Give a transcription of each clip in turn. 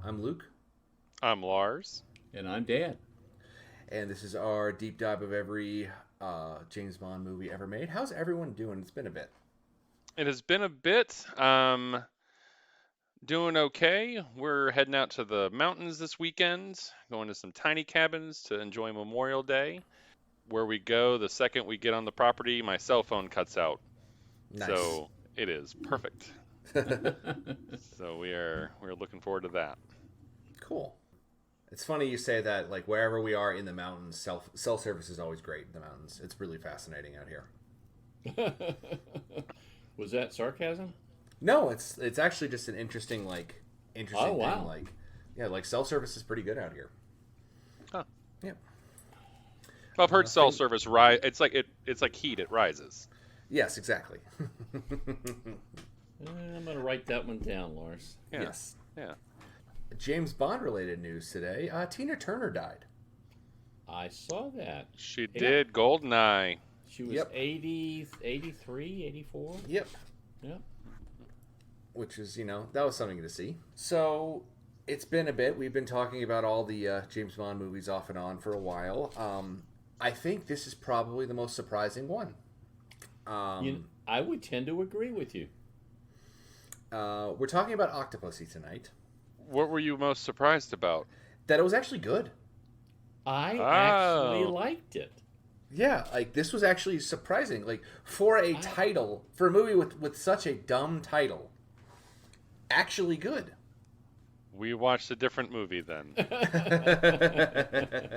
I'm Luke, I'm Lars. And I'm Dan. and this is our deep dive of every James Bond movie ever made. How's everyone doing? It's been a bit. It has been a bit. Doing okay. We're heading out to the mountains this weekend, going to some tiny cabins to enjoy Memorial Day. Where we go, the second we get on the property, my cell phone cuts out. Nice. So it is perfect. So we're looking forward to that. Cool. It's funny you say that. Like wherever we are in the mountains, cell service is always great in the mountains. It's really fascinating out here. Was that sarcasm? No, it's actually just an interesting Oh, wow. thing. Like cell service is pretty good out here. Huh. Yeah. Well, I've heard cell think- service rise. It's like heat. It rises. Yes, exactly. I'm going to write that one down, Lars. Yeah. Yes. Yeah. James Bond related news today. Tina Turner died. I saw that. She Yeah. did Goldeneye. She was Yep. 83, 84. Yep. Yep. Which is, that was something to see. So it's been a bit. We've been talking about all the James Bond movies off and on for a while. I think this is probably the most surprising one. I would tend to agree with you. We're talking about OCTOPUSSY tonight. What were you most surprised about? That it was actually good. I actually Oh. liked it. Yeah, like this was actually surprising. Like for a title, for a movie with such a dumb title, actually good. We watched a different movie then.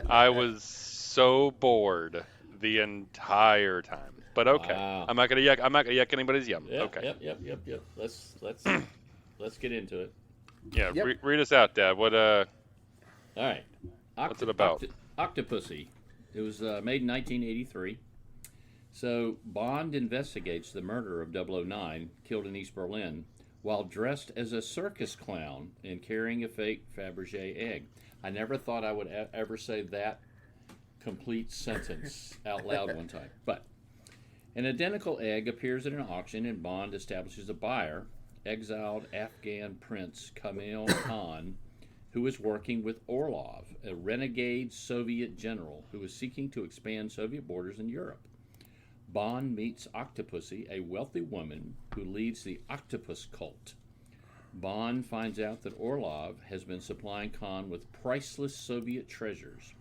I was so bored the entire time. But okay, Wow. I'm not gonna yuck anybody's yum. Yep, Okay, Yep. Let's get into it. yeah. Yep. Read us out, Dad. What All right. What's it about? Octopussy. It was made in 1983. So Bond investigates the murder of 009, killed in East Berlin, while dressed as a circus clown and carrying a fake Fabergé egg. I never thought I would ever say that complete sentence out loud one time. But an identical egg appears at an auction, and Bond establishes a buyer, exiled Afghan Prince Kamil Khan, who is working with Orlov, a renegade Soviet general who is seeking to expand Soviet borders in Europe. Bond meets Octopussy, a wealthy woman who leads the octopus cult. Bond finds out that Orlov has been supplying Khan with priceless Soviet treasures,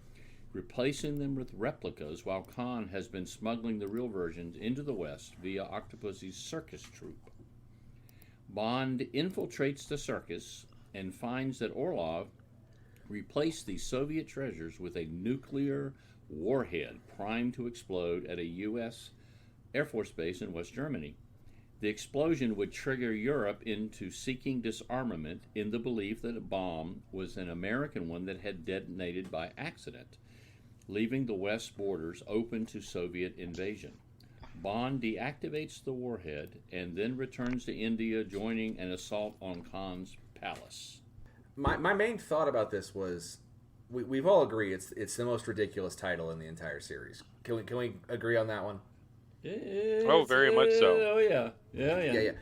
replacing them with replicas, while Khan has been smuggling the real versions into the West via Octopussy's circus troupe. Bond infiltrates the circus and finds that Orlov replaced the Soviet treasures with a nuclear warhead primed to explode at a U.S. Air Force base in West Germany. The explosion would trigger Europe into seeking disarmament in the belief that a bomb was an American one that had detonated by accident, leaving the West borders open to Soviet invasion. Bond deactivates the warhead and then returns to India, joining an assault on Khan's palace. My main thought about this was, we've all agreed it's the most ridiculous title in the entire series. Can we agree on that one? Oh, very much so. Oh, yeah. Yeah.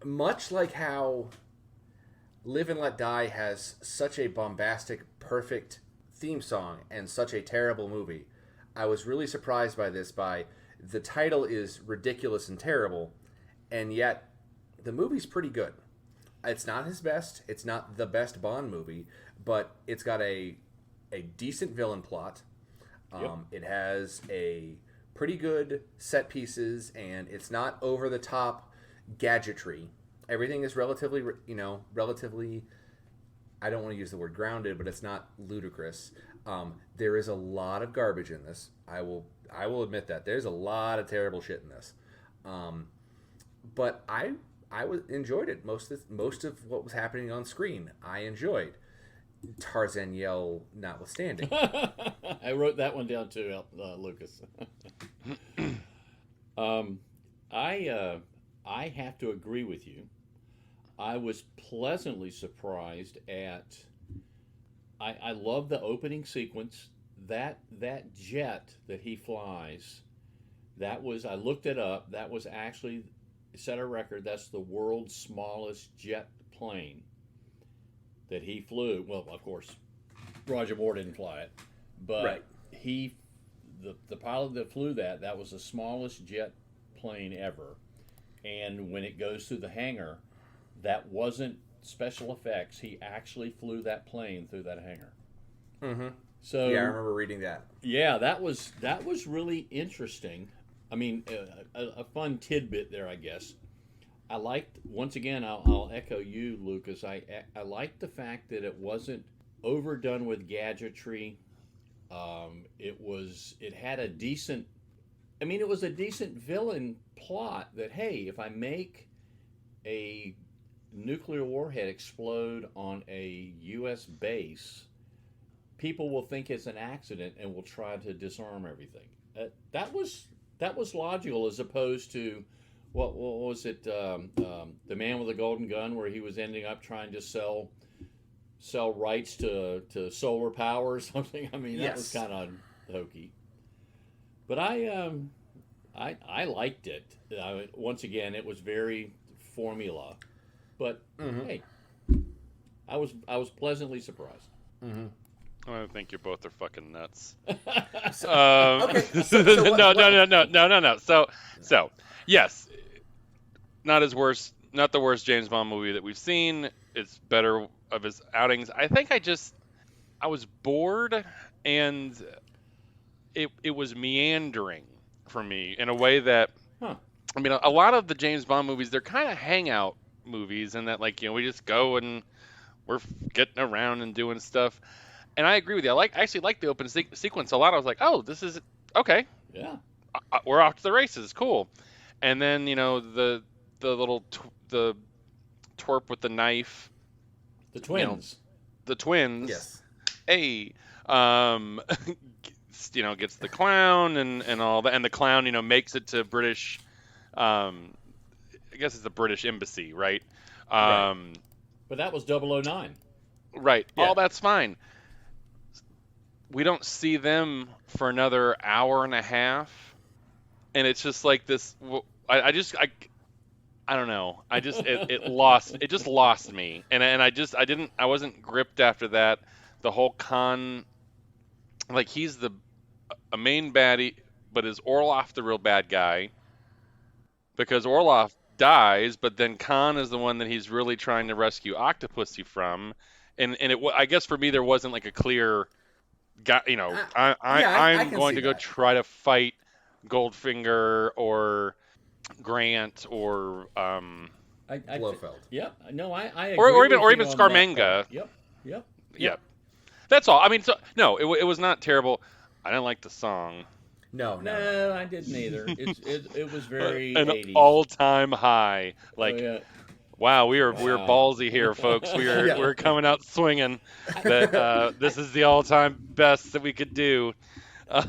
Much like how Live and Let Die has such a bombastic, perfect theme song and such a terrible movie, I was really surprised by this. By the title is ridiculous and terrible, and yet the movie's pretty good. It's not his best. It's not the best Bond movie, but it's got a decent villain plot. It has a pretty good set pieces, and it's not over the top gadgetry. Everything is relatively, I don't want to use the word grounded, but it's not ludicrous. There is a lot of garbage in this. I will admit that there's a lot of terrible shit in this. But I enjoyed it. Most of what was happening on screen, I enjoyed. Tarzan yell notwithstanding. I wrote that one down too, Lucas. I have to agree with you. I was pleasantly surprised at. I love the opening sequence. That jet that he flies, I looked it up. That was actually set a record. That's the world's smallest jet plane. that he flew. Well, of course, Roger Moore didn't fly it, but the pilot that flew that was the smallest jet plane ever. And when it goes through the hangar, that wasn't special effects. He actually flew that plane through that hangar. Mm-hmm. So yeah, I remember reading that. Yeah, that was really interesting. I mean, a fun tidbit there, I guess. I liked, once again, I'll echo you, Lucas. I liked the fact that it wasn't overdone with gadgetry. It had a decent. I mean, it was a decent villain plot that, hey, if I make a nuclear warhead explode on a U.S. base, people will think it's an accident and will try to disarm everything. That was logical, as opposed to what was it? The Man with the Golden Gun, where he was ending up trying to sell rights to solar power or something. I mean, that was kind of hokey. But I liked it. Once again, it was very formula, but hey, I was pleasantly surprised. Mm-hmm. I think you both are fucking nuts. Okay. No. So yes, not the worst James Bond movie that we've seen. It's better of his outings. I think I was bored, and it was meandering for me in a way that, I mean, a lot of the James Bond movies, they're kind of hangout movies, and that, like, we just go and we're getting around and doing stuff. And I agree with you. I actually like the open sequence a lot. I was like, oh, this is okay. Yeah, we're off to the races. Cool. And then the little the twerp with the knife. The twins. The twins. Yes. Hey. Gets the clown and all that, and the clown makes it to British. I guess it's the British embassy, right? Right. But that was 009. Right. Yeah. All that's fine. We don't see them for another hour and a half, and it's just like this. I don't know. It just lost me, and I wasn't gripped after that. The whole Khan, like, he's a main baddie, but is Orloff the real bad guy? Because Orloff dies, but then Khan is the one that he's really trying to rescue OCTOPUSSY from, and I guess for me there wasn't like a clear guy. I'm going to go try to fight Goldfinger or Grant or Blofeld. Yep. No, I agree or even with you on Scaramanga. That. Yep. Yeah. That's all. I mean, no, it was not terrible. I didn't like the song. No, I didn't either. It was very an 80s. All-time high. Like, wow, we were ballsy here, folks. We're coming out swinging. That this is the all-time best that we could do. I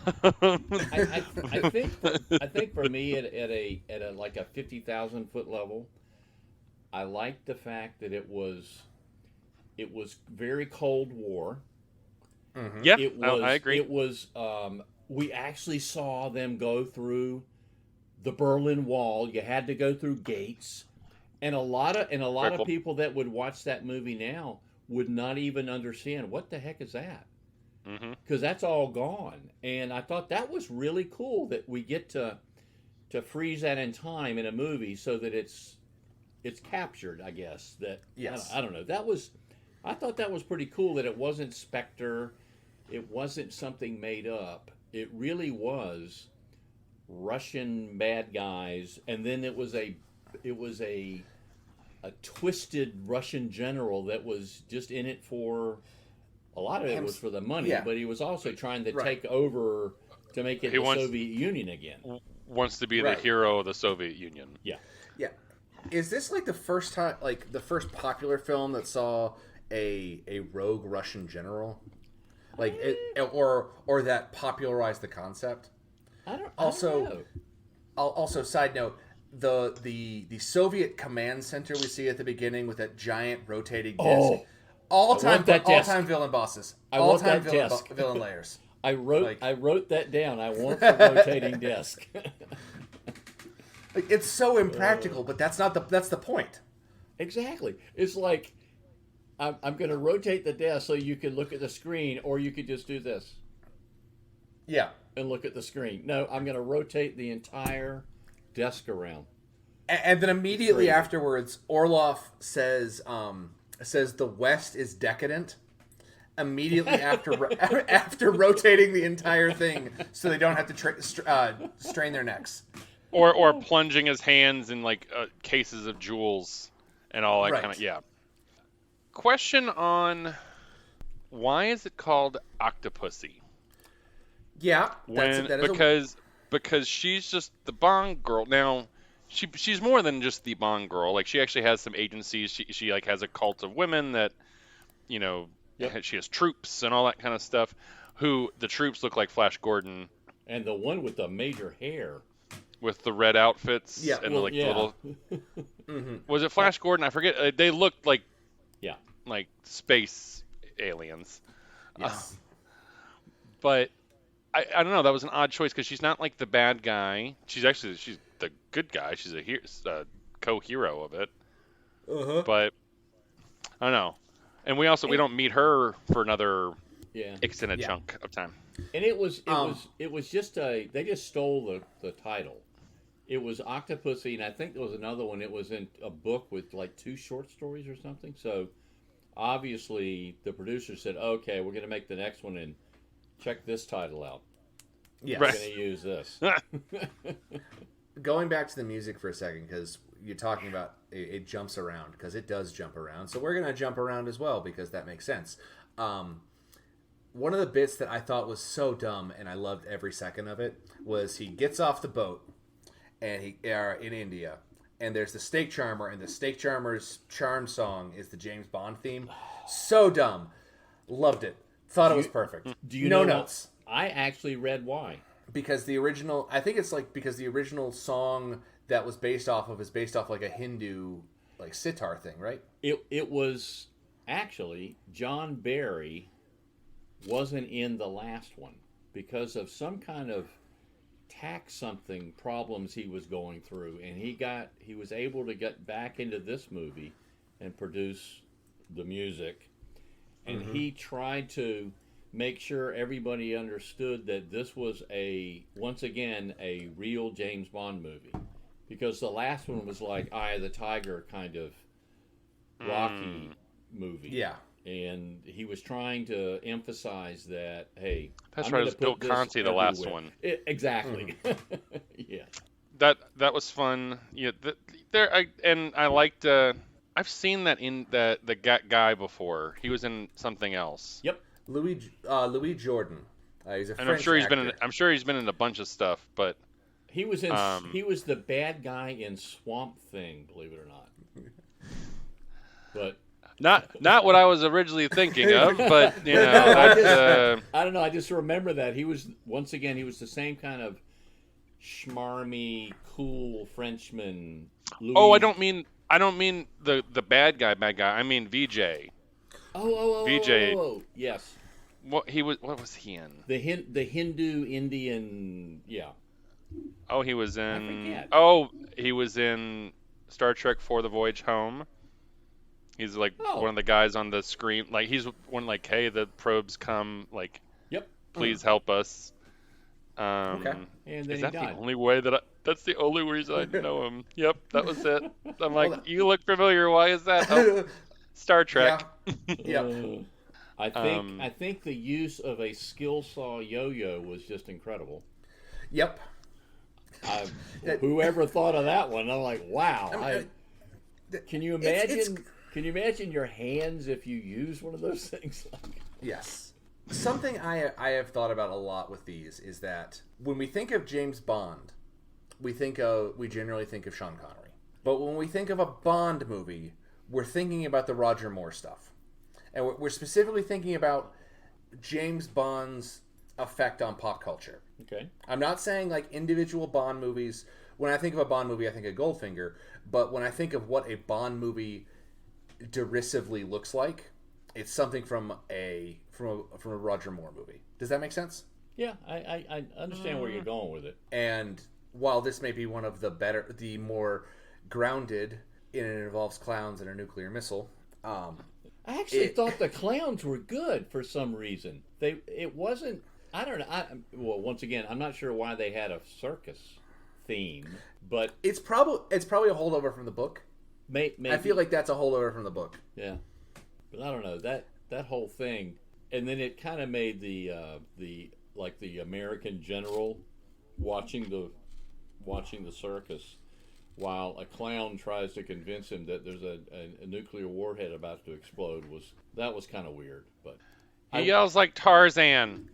think for me at a like a 50,000 foot level, I liked the fact that it was very Cold War. Mm-hmm. Yeah, I agree. It was. We actually saw them go through the Berlin Wall. You had to go through gates, and a lot of people that would watch that movie now would not even understand what the heck is that, because that's all gone. And I thought that was really cool that we get to freeze that in time in a movie so that it's captured. I guess that. Yes. I don't know. I thought that was pretty cool that it wasn't Spectre. It wasn't something made up. It really was Russian bad guys, and then it was a twisted Russian general that was just in it for a lot of it was for the money, but he was also trying to take over to make it the Soviet Union again. Wants to be the hero of the Soviet Union. Yeah. Yeah. Is this like the first time, like the first popular film that saw a rogue Russian general? Like or that popularized the concept. I don't know. Also, side note, the Soviet command center we see at the beginning with that giant rotating disc. All time villain bosses. All time villain layers. I wrote that down. I want the rotating disc. Like, it's so impractical, but that's the point. Exactly. It's like I'm going to rotate the desk so you can look at the screen, or you could just do this Yeah. and look at the screen. No, I'm going to rotate the entire desk around. And then immediately Crazy. afterwards, Orloff says the West is decadent. Immediately after rotating the entire thing, so they don't have to strain their necks. Or plunging his hands in like cases of jewels and all that Right. kind of, yeah. Question on why is it called OCTOPUSSY? Yeah, Because she's just the Bond girl. Now, she's more than just the Bond girl. Like, she actually has some agencies. She like has a cult of women that, you know, she has troops and all that kind of stuff. Who the troops look like Flash Gordon And the one with the major hair. with the red outfits and the little. Was it Flash Gordon? I forget. They looked like space aliens. Yes. But I don't know. That was an odd choice because she's not like the bad guy. She's the good guy. She's a co-hero of it. But I don't know. And we don't meet her for another extended chunk of time. And it was just they just stole the title. It was Octopussy, and I think there was another one. It was in a book with like 2 short stories or something. So obviously the producer said, "Okay, we're going to make the next one and check this title out. Yes. We're going to use this." Going back to the music for a second, because you're talking about it jumps around, because it does jump around. So we're going to jump around as well, because that makes sense. One of the bits that I thought was so dumb, and I loved every second of it, was he gets off the boat and he in India, and there's the Snake Charmer, and the Snake Charmer's charm song is the James Bond theme. So dumb. Loved it. Thought it was perfect. Do you no know notes. I actually read why. Because the original, I think it's like because the original song that was based off of is based off like a Hindu like sitar thing, right? It was actually John Barry wasn't in the last one because of some kind of tax problems he was going through, and he was able to get back into this movie and produce the music, and he tried to make sure everybody understood that this was once again a real James Bond movie, because the last one was like Eye of the Tiger kind of Rocky movie. Yeah. And he was trying to emphasize that, hey, That's right. It was Bill Conti, the last one. Exactly. Yeah. That was fun. Yeah. I liked. I've seen that in the guy before. He was in something else. Yep. Louis Jordan. He's a French I'm sure he's actor. I'm sure he's been in a bunch of stuff, but He was in. He was the bad guy in Swamp Thing, believe it or not. But not what I was originally thinking of. But you know, I don't know. I just remember that he was the same kind of schmarmy, cool Frenchman. Louis. Oh, I don't mean the bad guy. I mean VJ. VJ. Oh, yes. What was he in? The Hindu Indian. Yeah. Oh, he was I in. forget. Oh, he was in Star Trek For the Voyage Home. He's like one of the guys on the screen. Like he's one like, hey, the probes come. Like, Yep. Please help us. Okay. And then is he that died. the only way that's the only reason I know him? Yep, that was it. I'm like, you look familiar. Why is that? Oh, Star Trek. Yeah. Yep. I think the use of a skill saw yo-yo was just incredible. Yep. Whoever thought of that one? I'm like, wow. Can you imagine? Can you imagine your hands if you use one of those things? Yes. Something I have thought about a lot with these is that when we think of James Bond, we generally think of Sean Connery. But when we think of a Bond movie, we're thinking about the Roger Moore stuff. And we're specifically thinking about James Bond's effect on pop culture. Okay. I'm not saying like individual Bond movies. When I think of a Bond movie, I think of Goldfinger. But when I think of what a Bond movie derisively looks like, it's something from a Roger Moore movie. Does that make sense? Yeah, I understand where you're going with it. And while this may be one of the more grounded in it involves clowns and a nuclear missile, I actually thought the clowns were good for some reason. It wasn't. I don't know. Well, once again, I'm not sure why they had a circus theme, but it's probably a holdover from the book. Maybe. I feel like that's a holdover from the book. Yeah, but I don't know that whole thing, and then it kind of made the American general watching the circus while a clown tries to convince him that there's a nuclear warhead about to explode. That was kind of weird, but he yells like Tarzan.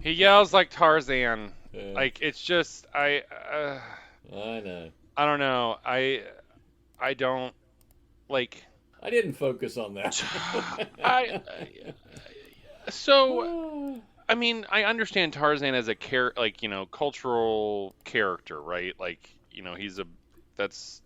He yells like Tarzan. Yeah. Like, it's just I know. I don't know. I don't like. I didn't focus on that. So I mean, I understand Tarzan as a cultural character, right? Like, that's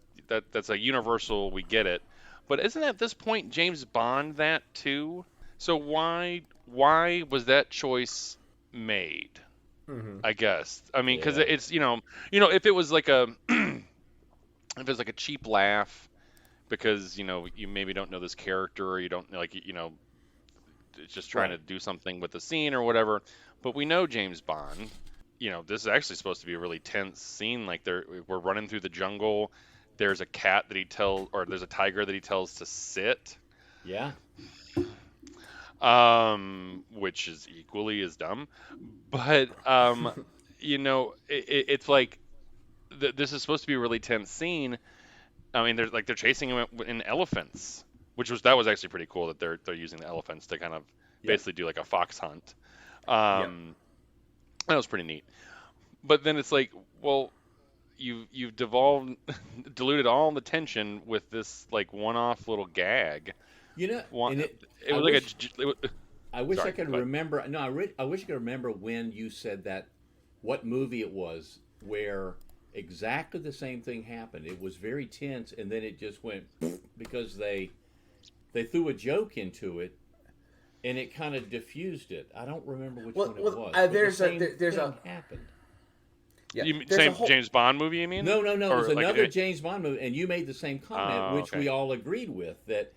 a universal, we get it. But isn't at this point James Bond that too? So why was that choice made? Mm-hmm. I guess. I mean, because Yeah. it's if it was like a if it's like a cheap laugh because you maybe don't know this character, or you don't it's just trying to do something with the scene or whatever. But we know James Bond. This is actually supposed to be a really tense scene. Like, we're running through the jungle. There's a cat that there's a tiger that he tells to sit. Yeah. Which is equally as dumb. But it's like this is supposed to be a really tense scene. I mean, they're chasing him in elephants, that was actually pretty cool that they're using the elephants to kind of basically do like a fox hunt. That was pretty neat. But then it's like, well, you've diluted all the tension with this like one-off little gag. It was I wish Sorry, I could remember. No, I wish I could remember when you said that. What movie it was where exactly the same thing happened. It was very tense, and then it just went because they threw a joke into it, and it kind of diffused it. I don't remember which one it was. There's a happened. Yeah, James Bond movie, you mean? No. It was like another James Bond movie, and you made the same comment, which okay. we all agreed with. That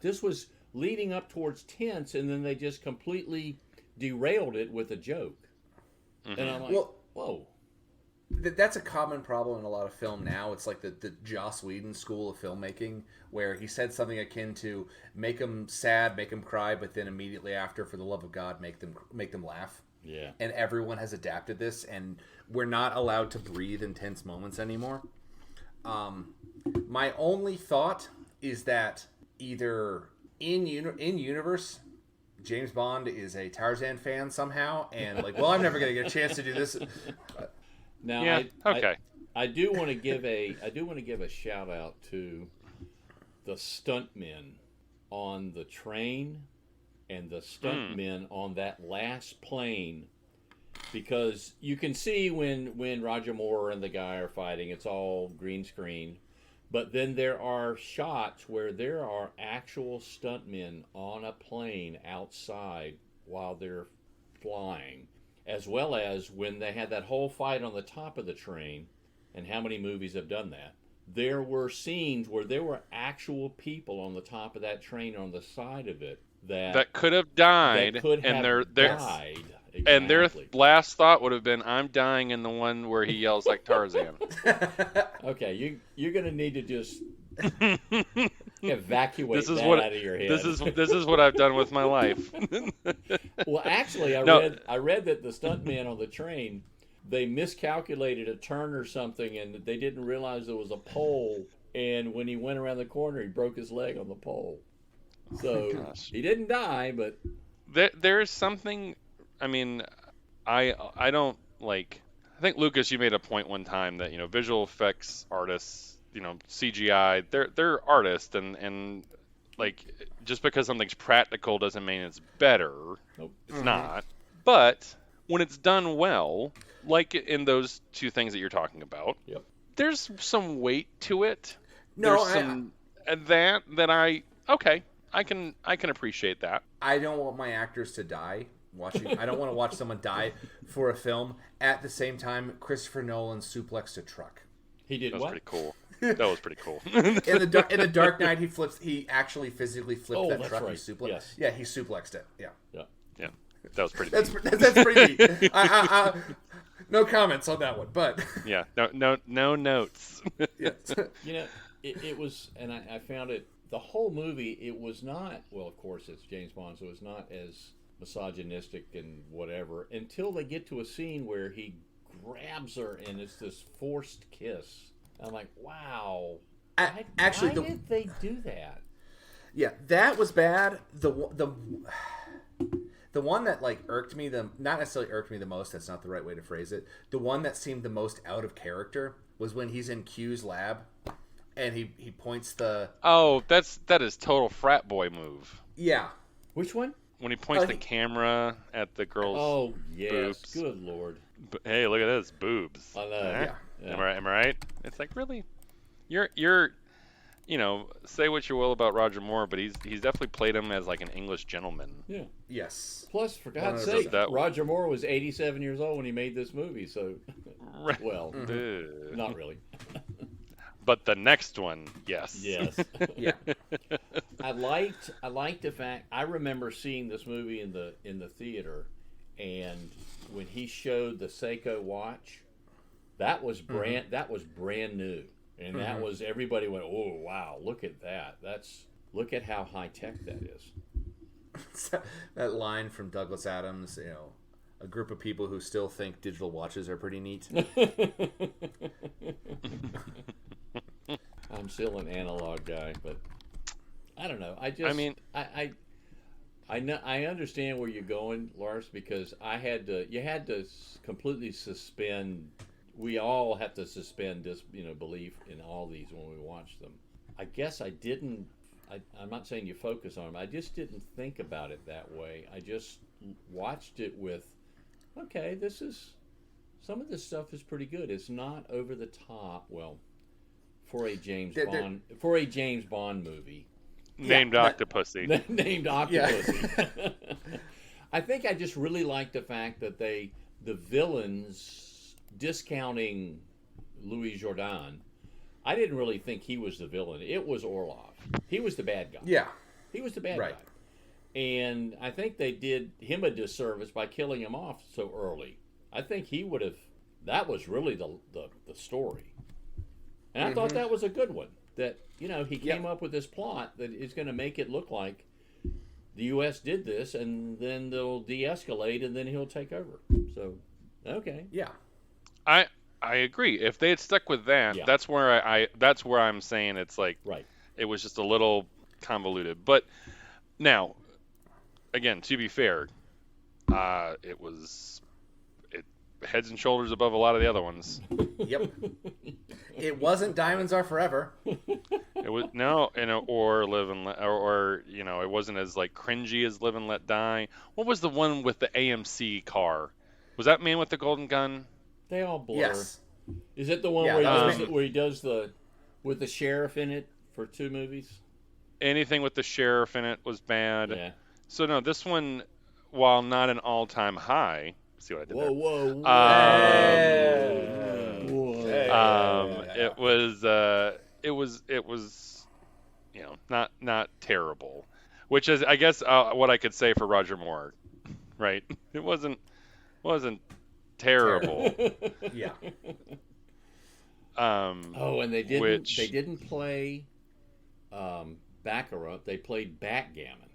this was leading up towards tense, and then they just completely derailed it with a joke. Mm-hmm. And I'm like, whoa. That's a common problem in a lot of film now. It's like the Joss Whedon school of filmmaking, where he said something akin to make them sad, make them cry, but then immediately after, for the love of God, make them laugh. Yeah. And everyone has adapted this, and we're not allowed to breathe in tense moments anymore. My only thought is that either in universe, James Bond is a Tarzan fan somehow, and like, well, I'm never going to get a chance to do this. Now, yeah, okay. I do want to give a shout out to the stuntmen on the train and the stuntmen on that last plane, because you can see when Roger Moore and the guy are fighting, it's all green screen, but then there are shots where there are actual stuntmen on a plane outside while they're flying. As well as when they had that whole fight on the top of the train, and how many movies have done that? There were scenes where there were actual people on the top of that train on the side of it that could have died, died. Exactly. And their last thought would have been, "I'm dying," in the one where he yells like Tarzan. Okay, you're going to need to just evacuate out of your head. This is what I've done with my life. Well, actually, I read that the stuntman on the train, they miscalculated a turn or something, and they didn't realize there was a pole. And when he went around the corner, he broke his leg on the pole. So he didn't die, but there's something. I mean, I don't like. I think, Lucas, you made a point one time that visual effects artists, CGI, they're artists, and like, just because something's practical doesn't mean it's better. Nope. It's not. But when it's done well, like in those two things that you're talking about, yep, there's some weight to it. No, there's some I can appreciate that. I don't want my actors to die watching. I don't want to watch someone die for a film. At the same time, Christopher Nolan suplexed a truck. He did That's what? pretty cool. That was pretty cool. In the Dark Knight, he actually physically flipped that that's truck. right. He suplexed. Yes. Yeah, he suplexed it. Yeah. Yeah. Yeah, that was pretty. That's neat. that's pretty neat. No comments on that one, but Yeah, no notes. yes. You know, it was, and I found it. The whole movie, it was not. Well, of course, it's James Bond, so it's not as misogynistic and whatever until they get to a scene where he grabs her and it's this forced kiss. I'm like, wow. Why did they do that? Yeah, that was bad. The one that like irked me not necessarily irked me the most. That's not the right way to phrase it. The one that seemed the most out of character was when he's in Q's lab, and he points the. Oh, that is total frat boy move. Yeah. Which one? When he points the camera at the girl's. Oh yes, boobs. good lord. Hey, look at this, boobs. I know. Eh? Yeah. Am I right? It's like, really, you're say what you will about Roger Moore, but he's definitely played him as like an English gentleman. Yeah. Yes. Plus, for God's 100%. sake, Roger Moore was 87 years old when he made this movie, so well, not really. But the next one, yes. Yes. Yeah. I liked the fact I remember seeing this movie in the theater, and when he showed the Seiko watch, that was brand new, and that was everybody went, oh wow, look at that. Look at how high tech that is. That line from Douglas Adams, a group of people who still think digital watches are pretty neat. I'm still an analog guy, but I don't know. I understand where you're going, Lars, because you had to completely suspend. We all have to suspend belief in all these when we watch them. I guess I didn't. I'm not saying you focus on them. I just didn't think about it that way. I just watched it with, okay, some of this stuff is pretty good. It's not over the top. Well, for a James Bond movie. Named OCTOPUSSY. Named OCTOPUSSY. I think I just really like the fact that the villains, discounting Louis Jourdan, I didn't really think he was the villain. It was Orlov. He was the bad guy. Yeah. He was the bad Right. guy. And I think they did him a disservice by killing him off so early. I think he would have. That was really the story. And I thought that was a good one. That, he came up with this plot that is going to make it look like the U.S. did this, and then they'll de-escalate, and then he'll take over. So, okay. Yeah. I agree. If they had stuck with that, that's where I'm saying it's like right. It was just a little convoluted. But now, again, to be fair, it was heads and shoulders above a lot of the other ones. Yep. It wasn't Diamonds Are Forever. It was or Live and Let, or it wasn't as like cringy as Live and Let Die. What was the one with the AMC car? Was that Man with the Golden Gun? They all blur. Yes. Is it the one where he does with the sheriff in it for 2 movies? Anything with the sheriff in it was bad. Yeah. So no, this one, while not an all-time high, see what I did there? Whoa. It was not terrible, which is I guess what I could say for Roger Moore, right? It wasn't terrible. Yeah. And they didn't play baccarat. They played backgammon,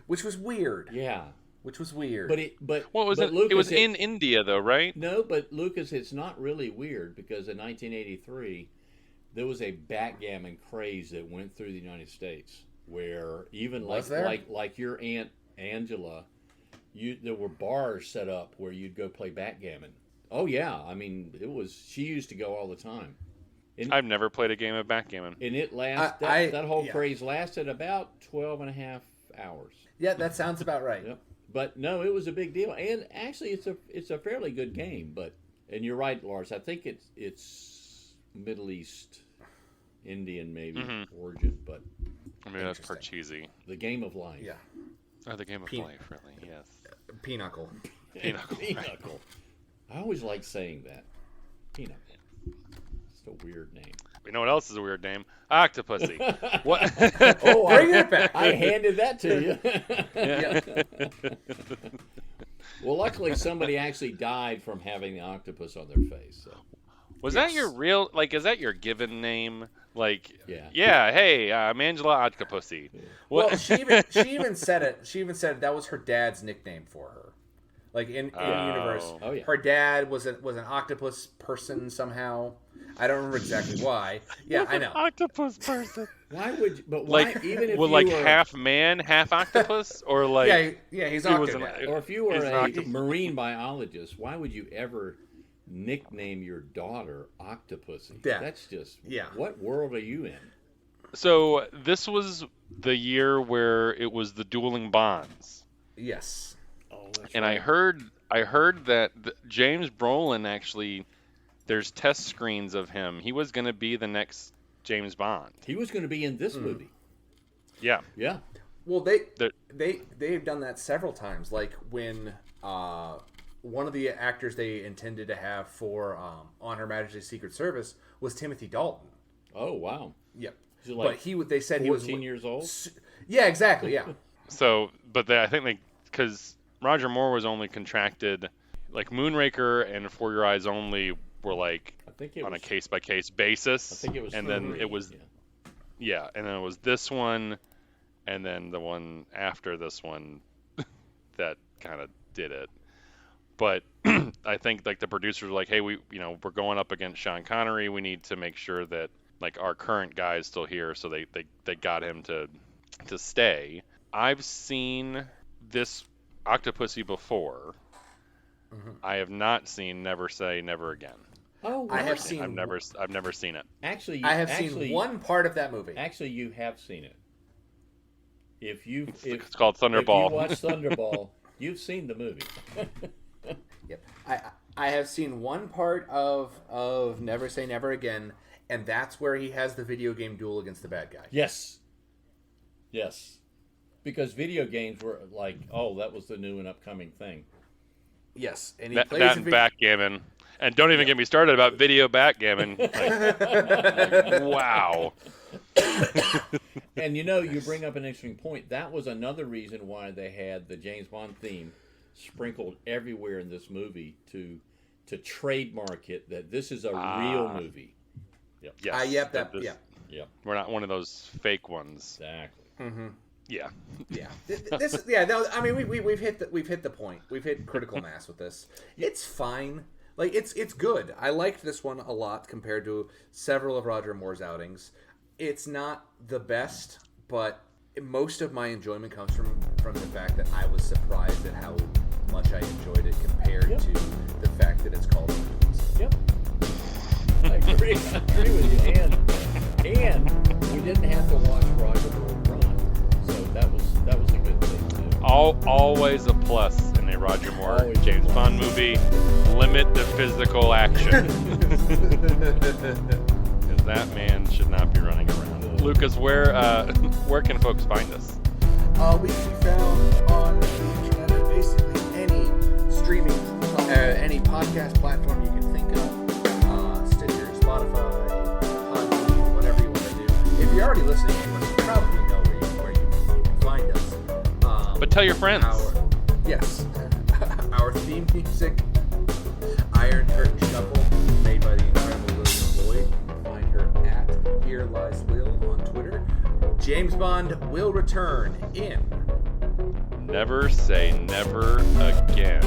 Which was weird. Yeah. Which was weird. But Lucas, it was in India though, right? No, but Lucas, it's not really weird because in 1983 there was a backgammon craze that went through the United States where even like your Aunt Angela, there were bars set up where you'd go play backgammon. Oh yeah, I mean she used to go all the time. I've never played a game of backgammon. And it lasted that whole craze lasted about 12 and a half hours. Yeah, that sounds about right. Yep. But no, it was a big deal, and actually, it's a fairly good game. And you're right, Lars. I think it's Middle East, Indian maybe origin, but I mean that's part cheesy. The game of life. Yeah. Oh, the game of life, really? Yes. Pinochle. Pinochle. Pinochle. Right. I always like saying that. Pinochle. It's a weird name. You know what else is a weird name? Octopussy. What? Oh, Bring it back. I handed that to you. Yeah. Well, luckily somebody actually died from having the octopus on their face. So. Was that your real, like, is that your given name? Like, Yeah. hey, I'm Angela Octopussy. Well, What? she even said it. She even said that was her dad's nickname for her. Like in universe, Oh, yeah. her dad was an octopus person somehow. I don't remember exactly why. Yeah, I know. Octopus person. Why would you, but why, Like, even if well, you like were, half man, half octopus? Or like, Yeah, he's he was Octodad. or if you were he's an a octopus. marine biologist, why would you ever nickname your daughter Octopussy? Yeah. That's just, Yeah. what world are you in? So this was the year where it was the dueling bonds. Yes. Oh, that's And right. I heard that James Brolin actually, there's test screens of him. He was going to be the next James Bond. He was going to be in this movie. Yeah. Yeah. Well, They're- they've done that several times. Like when one of the actors they intended to have for On Her Majesty's Secret Service was Timothy Dalton. Oh, wow. Yep. Is it like But they said he was 14 years old? Yeah, exactly. Yeah. So, but I think because Roger Moore was only contracted, like Moonraker and For Your Eyes Only were like I think it on was, a case by case basis. I think it was and then 3, it was yeah. and then it was this one, and then the one after this one that kind of did it. But I think like the producers were like, hey, we're going up against Sean Connery. We need to make sure that like our current guy is still here, so they got him to stay. I've seen this Octopussy before. Mm-hmm. I have not seen Never Say Never Again. Oh, wow. I have seen. I've never seen it. Actually, I have seen one part of that movie. Actually, you have seen it. If It's called Thunderball. If you watch Thunderball, you've seen the movie. Yep. I have seen one part of Never Say Never Again, and that's where he has the video game duel against the bad guy. Yes. Yes. Because video games were like, oh, that was the new and upcoming thing. Yes, and he That plays and backgammon. And don't even get me started about video backgammon. Like, wow. And you bring up an interesting point. That was another reason why they had the James Bond theme sprinkled everywhere in this movie to trademark it that this is a real movie. Yep. Yes. Yep. We're not one of those fake ones. Exactly. Mm-hmm. Yeah. Yeah. We've hit the point. We've hit critical mass with this. It's fine. Like it's good. I liked this one a lot compared to several of Roger Moore's outings. It's not the best, but most of my enjoyment comes from the fact that I was surprised at how much I enjoyed it compared to the fact that it's called Octopussy. Yep. I agree with you. And we didn't have to watch Roger Moore run, so that was a good thing too. Always a plus in a Roger Moore Always James Bond movie. Limit the physical action. Because that man should not be running around. Lucas, where can folks find us? We can be found on the internet at basically any streaming, any podcast platform you can think of. Stitcher, Spotify, Podbean, whatever you want to do. If you're already listening, you probably know where you can find us. But tell your friends. Our theme music, Iron Curtain Shuffle, made by the incredible Lillian Lloyd. You can find her at Here Lies Lil on Twitter. James Bond will return in Never Say Never Again.